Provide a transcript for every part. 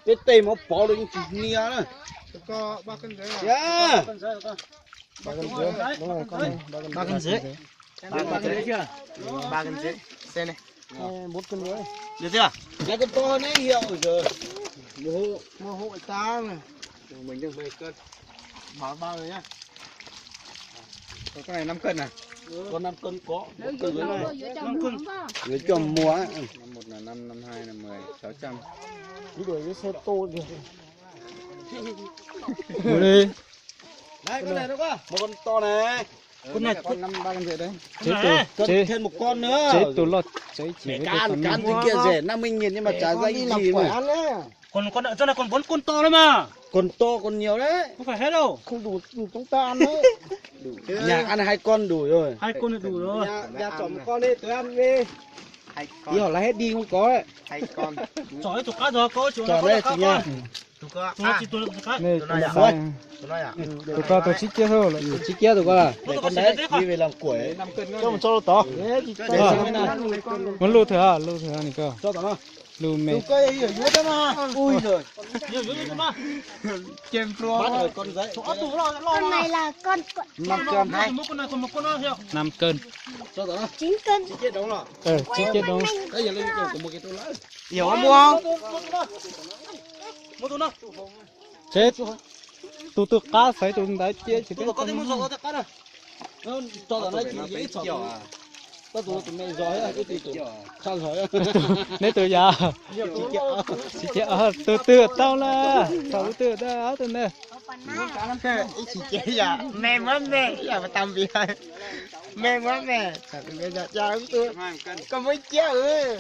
cái tay mà bỏ được những nia nữa có 3 cân rưỡi à? yeah 3 cân rưỡi đúng rồi con này 3 cân rưỡi. 3 cân rưỡi chưa? 3 cân rưỡi. Xem này. 4 cân rưỡi Được chưa? cái con to này hiểu rồi mua hộ ta này mình được 10 cân bảo bao rồi nhá Cái này 5 cân à? con 5 cân có 4 cân dưới này 5 cân. dưới chồng mua ấy. Năm 1 là 5, năm 2 là 10, 600. đi đuổi cái xe tô kìa Mua đi. Đấy con này nó quá một con to này Con này con 3 cân rưỡi đấy. cân thêm một con nữa Chế tủ lọt, chế chỉ với cái can can thì kia rẻ 50.000 nhưng mà trả ra đi cái làm gì quẻ mà ăn đấy Còn con nợ cho này còn 4 con to đấy mà. còn to còn nhiều đấy Không phải hết đâu. không đủ chúng ta ăn đấy nhà ăn 2 con đủ rồi 2 con là đủ rồi. nhà chọn một con đi tôi ăn đi 2 đi con. hỏi là hết đi không có đấy 2 con. Chọn chủ cá rồi, có chủ chọn đây chị nha Chú có. Chúng nó chỉ tôi cá. Này, tôi nói à tôi nói à? tôi có tôi chỉ kia thôi chị kia rồi con à để con đấy đi về làm củi 5 cân cho một cho to để xem thế nào muốn lưu thừa lưu thừa này cơ cho tao nó lưu mẹ cây ở dưới đó mà ui rồi Nhiều dữ lắm mà. Kem pro. bắt rồi con giấy Chỗ tủ lo Con này là con 5 cân Một con này còn một con nữa hiểu. 5 cân cho tao nó 9 cân. chị kia đúng rồi chỉ kia đâu đấy giờ lên cái của một cái tôi lấy Hiểu không mua không? Một tủ nào. chết tụ tụ cá sấy tụ đấy chia chỉ biết tôi có thể mua rồi cá này cho tao lấy chị dễ chọn à? tao tụi tụi mày giỏi à cái gì tụi sao giỏi nếu tụ giờ chỉ kia từ từ tao là tao từ đó từ nè Chỉ chế dạ. Mẹ mất mẹ. Dạ mà tầm bị hay. Mẹ mất mẹ. Bây giờ cha ứng tôi. Có mấy chéo ơi.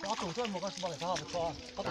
Có tủ cho một con bỏ để sao một con. Có tủ.